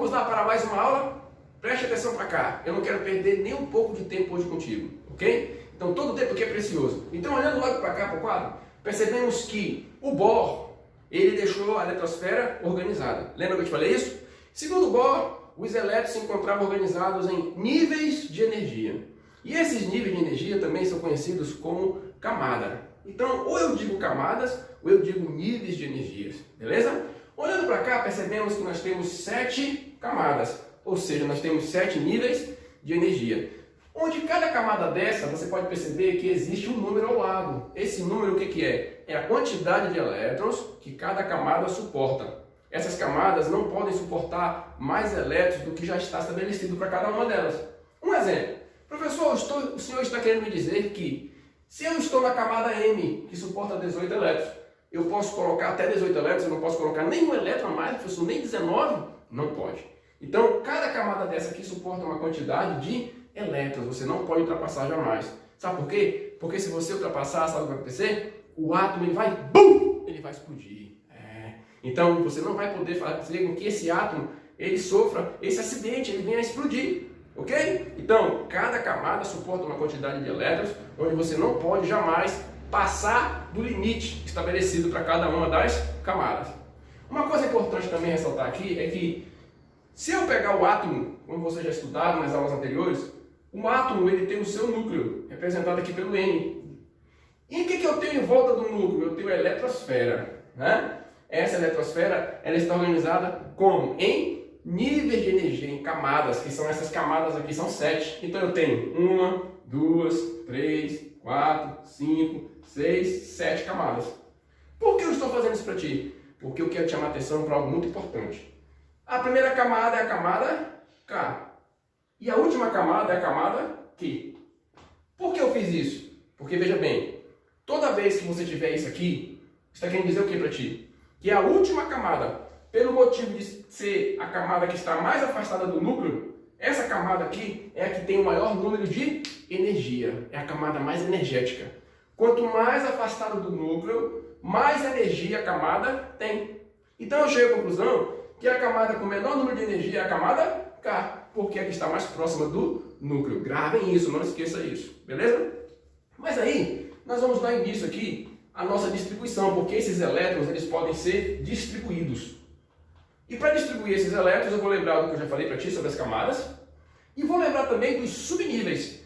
Vamos lá para mais uma aula? Preste atenção para cá. Eu não quero perder nem um pouco de tempo hoje contigo, ok? Então todo o tempo aqui é precioso. Então olhando logo para cá, para o quadro, percebemos que o Bohr, ele deixou a eletrosfera organizada. Lembra que eu te falei isso? Segundo Bohr, os elétrons se encontravam organizados em níveis de energia. E esses níveis de energia também são conhecidos como camada. Então, ou eu digo camadas, ou eu digo níveis de energias, beleza? Olhando para cá, percebemos que nós temos 7 camadas, ou seja, nós temos 7 níveis de energia. Onde cada camada dessa, você pode perceber que existe um número ao lado. Esse número o que é? É a quantidade de elétrons que cada camada suporta. Essas camadas não podem suportar mais elétrons do que já está estabelecido para cada uma delas. Um exemplo. Professor, o senhor está querendo me dizer que se eu estou na camada M, que suporta 18 elétrons, eu posso colocar até 18 elétrons, eu não posso colocar nenhum elétron a mais, professor, nem 19? Não pode. Então, cada camada dessa aqui suporta uma quantidade de elétrons, você não pode ultrapassar jamais. Sabe por quê? Porque se você ultrapassar, sabe o que vai acontecer? O átomo ele vai, BUM! Ele vai explodir. Então, você não vai poder fazer com que esse átomo ele sofra esse acidente, ele venha a explodir. Ok? Então, cada camada suporta uma quantidade de elétrons, onde você não pode jamais passar do limite estabelecido para cada uma das camadas. Uma coisa importante também ressaltar aqui é que, se eu pegar o átomo, como vocês já estudaram nas aulas anteriores, o átomo ele tem o seu núcleo, representado aqui pelo N. E o que eu tenho em volta do núcleo? Eu tenho a eletrosfera, né? Essa eletrosfera ela está organizada como? Em níveis de energia, em camadas, que são essas camadas aqui, são 7. Então eu tenho 1, 2, 3, 4, 5, 6, 7 camadas. Por que eu estou fazendo isso para ti? Porque eu quero te chamar a atenção para algo muito importante. A primeira camada é a camada K. E a última camada é a camada Q. Por que eu fiz isso? Porque veja bem, toda vez que você tiver isso aqui, está querendo dizer o que para ti? Que a última camada, pelo motivo de ser a camada que está mais afastada do núcleo, essa camada aqui é a que tem o maior número de energia, é a camada mais energética. Quanto mais afastado do núcleo, mais energia a camada tem. Então eu chego à conclusão que a camada com menor número de energia é a camada K, porque é a que está mais próxima do núcleo. Gravem isso, não esqueça isso, beleza? Mas aí, nós vamos dar início aqui a nossa distribuição, porque esses elétrons eles podem ser distribuídos. E para distribuir esses elétrons, eu vou lembrar do que eu já falei para ti sobre as camadas, e vou lembrar também dos subníveis.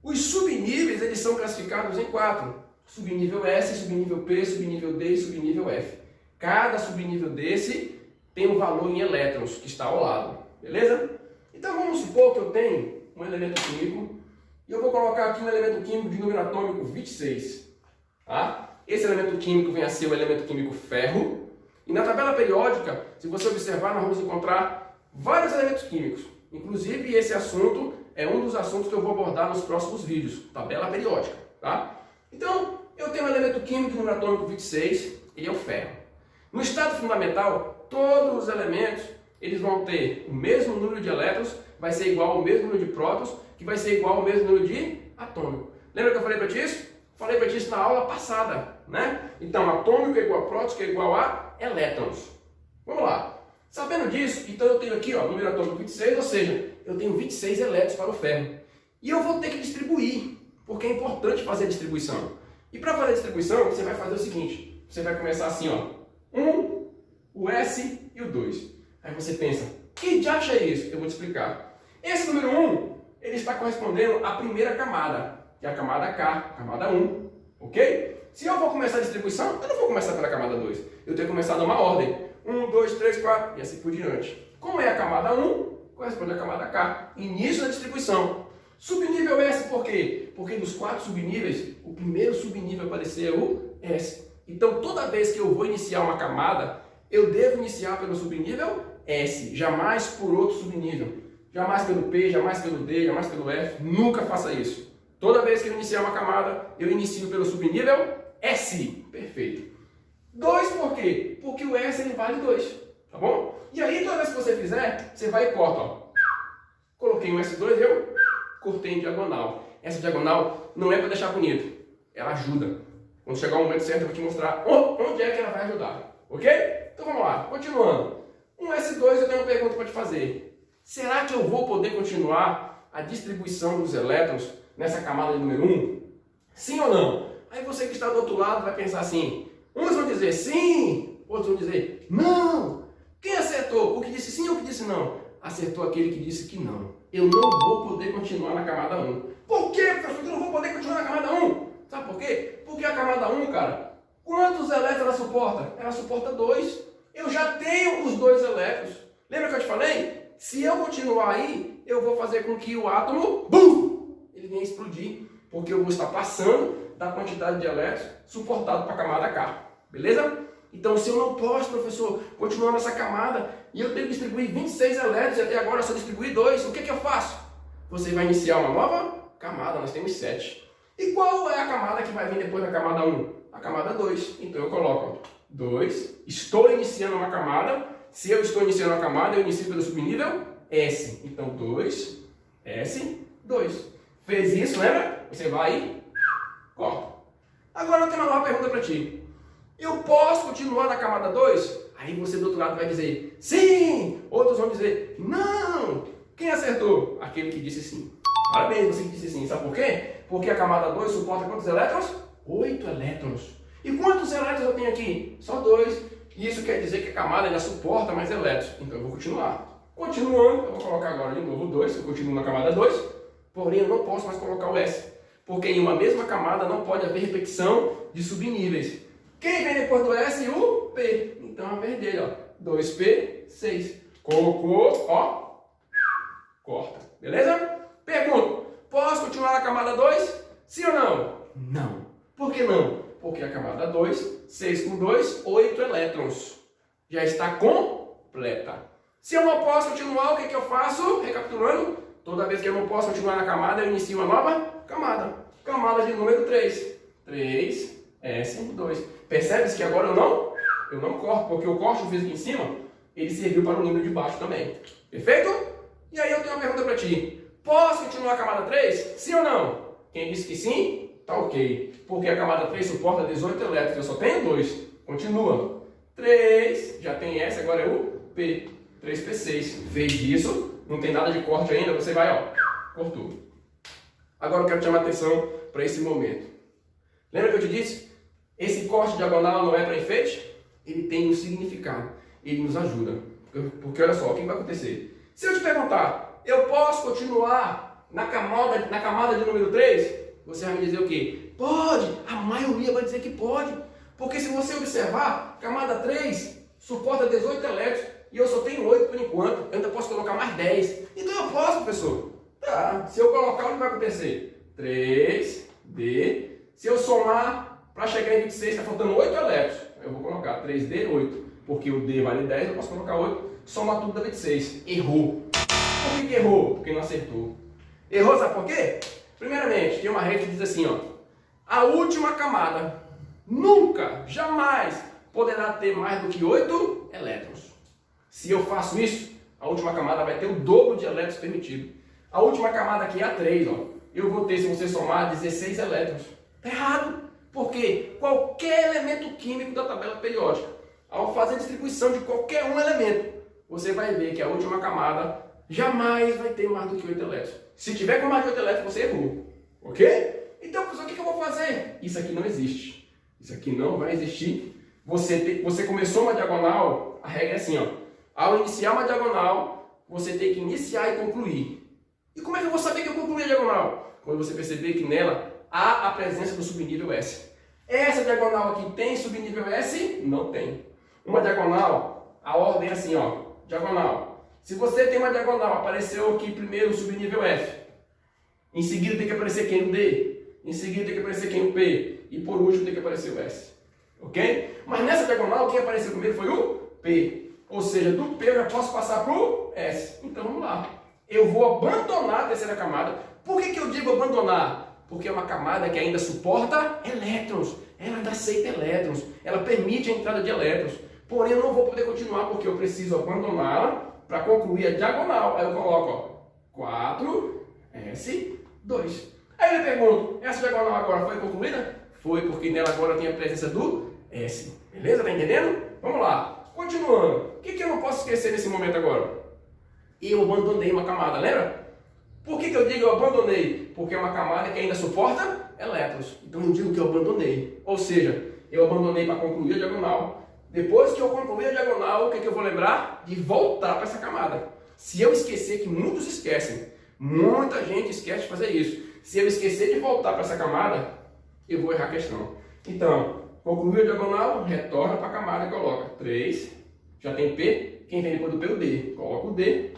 Os subníveis eles são classificados em 4. Subnível S, subnível P, subnível D e subnível F. Cada subnível desse tem um valor em elétrons que está ao lado, beleza? Então vamos supor que eu tenho um elemento químico, e eu vou colocar aqui um elemento químico de número atômico 26. Tá? Esse elemento químico vem a ser o elemento químico ferro. E na tabela periódica, se você observar, nós vamos encontrar vários elementos químicos. Inclusive, esse assunto é um dos assuntos que eu vou abordar nos próximos vídeos. Tabela periódica. Tá? Então, eu tenho um elemento químico de número atômico 26, ele é o ferro. No estado fundamental, todos os elementos eles vão ter o mesmo número de elétrons, vai ser igual ao mesmo número de prótons, que vai ser igual ao mesmo número de atômico. Lembra que eu falei para ti isso? Falei para ti isso na aula passada, né? Então, atômico é igual a prótons, que é igual a elétrons. Vamos lá. Sabendo disso, então eu tenho aqui, ó, número atômico 26, ou seja, eu tenho 26 elétrons para o ferro. E eu vou ter que distribuir, porque é importante fazer a distribuição. E para fazer a distribuição, você vai fazer o seguinte, você vai começar assim, ó, 1, o S e o 2. Aí você pensa, que diacho é isso? Eu vou te explicar. Esse número 1, ele está correspondendo à primeira camada, que é a camada K, camada 1, ok? Se eu vou começar a distribuição, eu não vou começar pela camada 2. Eu tenho que começar numa ordem. 1, 2, 3, 4 e assim por diante. Como é a camada 1, corresponde à camada K. Início da distribuição. Subnível S por quê? Porque dos 4 subníveis, o primeiro subnível a aparecer é o S. Então, toda vez que eu vou iniciar uma camada, eu devo iniciar pelo subnível S, jamais por outro subnível. Jamais pelo P, jamais pelo D, jamais pelo F. Nunca faça isso. Toda vez que eu iniciar uma camada, eu inicio pelo subnível S. Perfeito. 2 por quê? Porque o S ele vale 2. Tá bom? E aí, toda vez que você fizer, você vai e corta. Ó. Coloquei um S2 e eu cortei em diagonal. Essa diagonal não é para deixar bonito. Ela ajuda. Quando chegar o momento certo, eu vou te mostrar onde é que ela vai ajudar. Ok? Então vamos lá. Continuando. Um S2 eu tenho uma pergunta para te fazer. Será que eu vou poder continuar a distribuição dos elétrons nessa camada de número 1? Sim ou não? Aí você que está do outro lado vai pensar assim, uns vão dizer sim, outros vão dizer não. Quem acertou? O que disse sim ou o que disse não? Acertou aquele que disse que não. Eu não vou poder continuar na camada 1. Por quê, professor? Eu não vou poder continuar na camada 1. Sabe por quê? Porque a camada 1, cara, quantos elétrons ela suporta? Ela suporta 2. Eu já tenho os 2 elétrons. Lembra que eu te falei? Se eu continuar aí, eu vou fazer com que o átomo, BUM! Ele venha explodir. Porque eu vou estar passando da quantidade de elétrons suportado para a camada K. Beleza? Então, se eu não posso, professor, continuar nessa camada e eu tenho que distribuir 26 elétrons e até agora eu só distribuí 2, o que eu faço? Você vai iniciar uma nova camada, nós temos 7. E qual é a camada que vai vir depois da camada 1? A camada 2. Então eu coloco 2, estou iniciando uma camada. Se eu estou iniciando uma camada, eu inicio pelo subnível S. Então 2, S, 2. Fez isso, lembra? Você vai e corta. Agora eu tenho uma nova pergunta para ti. Eu posso continuar na camada 2? Aí você do outro lado vai dizer sim, outros vão dizer não. Quem acertou? Aquele que disse sim. Parabéns, você que disse sim. Sabe por quê? Porque a camada 2 suporta quantos elétrons? 8 elétrons. E quantos elétrons eu tenho aqui? Só 2. E isso quer dizer que a camada ainda suporta mais elétrons. Então eu vou continuar. Continuando, eu vou colocar agora de novo 2. Eu continuo na camada 2. Porém, eu não posso mais colocar o S. Porque em uma mesma camada não pode haver repetição de subníveis. Quem vem depois do S? O P. Então é a vez dele, ó. 2P, 6. Colocou, ó. Corta. Beleza? Pergunto. Posso continuar na camada 2? Sim ou não? Não. Por que não? Porque a camada 2, 6 com 2, 8 elétrons. Já está completa. Se eu não posso continuar, o que eu faço? Recapitulando. Toda vez que eu não posso continuar na camada, eu inicio uma nova camada. Camada de número 3. 3, S, 2. Percebe-se que agora eu não corto, porque o corte que eu fiz aqui em cima, ele serviu para o número de baixo também. Perfeito? E aí eu tenho uma pergunta para ti. Posso continuar a camada 3? Sim ou não? Quem disse que sim, tá ok. Porque a camada 3 suporta 18 elétrons, eu só tenho 2. Continua. 3, já tem S, agora é o P. 3P6. Fez isso, não tem nada de corte ainda, você vai, ó, cortou. Agora eu quero te chamar a atenção para esse momento. Lembra que eu te disse? Esse corte diagonal não é para enfeite? Ele tem um significado. Ele nos ajuda. Porque olha só, o que vai acontecer? Se eu te perguntar, eu posso continuar na camada de número 3? Você vai me dizer o quê? Pode! A maioria vai dizer que pode. Porque se você observar, camada 3 suporta 18 elétrons e eu só tenho 8 por enquanto. Eu ainda posso colocar mais 10. Então eu posso, professor. Tá. Se eu colocar, o que vai acontecer? 3D. Se eu somar para chegar em 26, está faltando 8 elétrons. Eu vou colocar 3D, 8. Porque o D vale 10, eu posso colocar 8. Soma tudo dá 26. Errou. Por que errou? Porque não acertou. Errou, sabe por quê? Primeiramente, tem uma regra que diz assim, ó. A última camada nunca, jamais poderá ter mais do que 8 elétrons. Se eu faço isso, a última camada vai ter o dobro de elétrons permitido. A última camada aqui é a 3, ó. Eu vou ter, se você somar, 16 elétrons. Está errado. Porque qualquer elemento químico da tabela periódica, ao fazer a distribuição de qualquer um elemento, você vai ver que a última camada jamais vai ter mais do que 8 elétrons. Se tiver com mais de 8 elétrons, você errou. Ok? Então, professor, o que eu vou fazer? Isso aqui não existe. Isso aqui não vai existir. Você começou uma diagonal, a regra é assim, ó. Ao iniciar uma diagonal, você tem que iniciar e concluir. E como é que eu vou saber que eu concluí a diagonal? Quando você perceber que nela há a presença do subnível S. Essa diagonal aqui tem subnível S? Não tem. Uma diagonal, a ordem é assim, ó. Diagonal. Se você tem uma diagonal, apareceu aqui primeiro o subnível F. Em seguida tem que aparecer quem? O D. Em seguida tem que aparecer quem? O P. E por último tem que aparecer o S. Ok? Mas nessa diagonal, quem apareceu primeiro foi o P. Ou seja, do P eu já posso passar para o S. Então vamos lá. Eu vou abandonar a terceira camada. Por que eu digo abandonar? Porque é uma camada que ainda suporta elétrons. Ela ainda aceita elétrons. Ela permite a entrada de elétrons. Porém, eu não vou poder continuar porque eu preciso abandoná-la para concluir a diagonal. Aí eu coloco, ó, 4S2. Aí eu pergunto, essa diagonal agora foi concluída? Foi, porque nela agora tem a presença do S. Beleza? Tá entendendo? Vamos lá. Continuando, o que eu não posso esquecer nesse momento agora? Eu abandonei uma camada, lembra? Por que eu digo eu abandonei? Porque é uma camada que ainda suporta elétrons. Então eu digo que eu abandonei. Ou seja, eu abandonei para concluir a diagonal. Depois que eu concluir a diagonal, o que eu vou lembrar? De voltar para essa camada. Se eu esquecer, que muitos esquecem, muita gente esquece de fazer isso. Se eu esquecer de voltar para essa camada, eu vou errar a questão. Então, concluir a diagonal, retorna para a camada e coloca 3. Já tem P. Quem vem depois do P, o D. Coloca o D.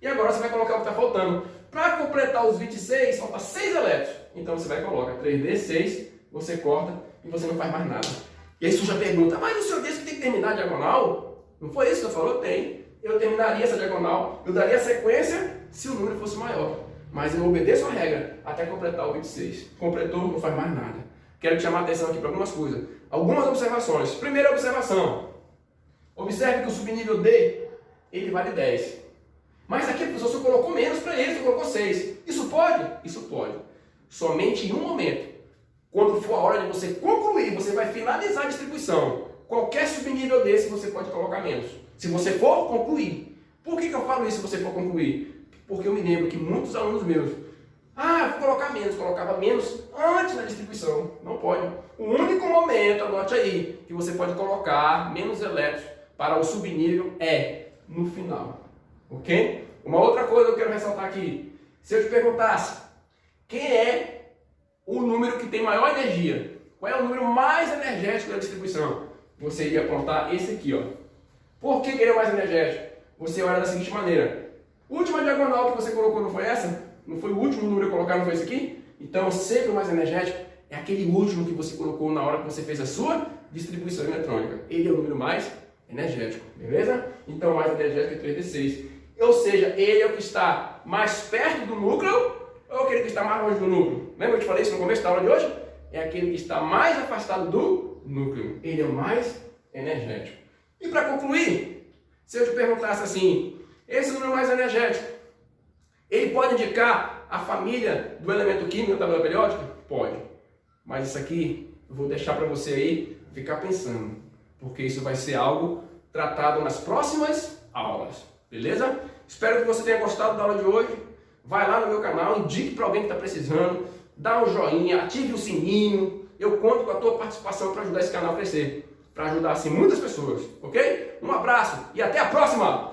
E agora você vai colocar o que está faltando. Para completar os 26, falta 6 elétrons. Então você vai e coloca 3D6, você corta e você não faz mais nada. E aí você já pergunta, mas o senhor disse que tem que terminar a diagonal? Não foi isso que eu falou? Tem. Eu terminaria essa diagonal, eu daria sequência se o número fosse maior. Mas eu obedeço a regra até completar o 26. Completou, não faz mais nada. Quero te chamar a atenção aqui para algumas coisas. Algumas observações. Primeira observação. Observe que o subnível D, ele vale 10. Mas aqui a professora colocou menos para ele, você colocou 6. Isso pode? Isso pode. Somente em um momento. Quando for a hora de você concluir, você vai finalizar a distribuição. Qualquer subnível desse você pode colocar menos. Se você for concluir. Por que eu falo isso se você for concluir? Porque eu me lembro que muitos alunos meus, vou colocar menos, colocava menos antes da distribuição. Não pode. O único momento, anote aí, que você pode colocar menos elétrons para o subnível é no final. Ok? Uma outra coisa que eu quero ressaltar aqui. Se eu te perguntasse, quem é o número que tem maior energia? Qual é o número mais energético da distribuição? Você iria apontar esse aqui, ó. Por que ele é mais energético? Você olha da seguinte maneira. A última diagonal que você colocou não foi essa? Não foi o último número que colocar, não foi esse aqui? Então, sempre o mais energético é aquele último que você colocou na hora que você fez a sua distribuição eletrônica. Ele é o número mais energético, beleza? Então, o mais energético é 3D6. Ou seja, ele é o que está mais perto do núcleo ou aquele que está mais longe do núcleo? Lembra que eu te falei isso no começo da aula de hoje? É aquele que está mais afastado do núcleo. Ele é o mais energético. E para concluir, se eu te perguntasse assim, esse número mais energético, ele pode indicar a família do elemento químico da tabela periódica? Pode. Mas isso aqui eu vou deixar para você aí ficar pensando, porque isso vai ser algo tratado nas próximas aulas. Beleza? Espero que você tenha gostado da aula de hoje. Vai lá no meu canal, indique para alguém que está precisando, dá um joinha, ative o sininho. Eu conto com a tua participação para ajudar esse canal a crescer, para ajudar assim muitas pessoas, ok? Um abraço e até a próxima!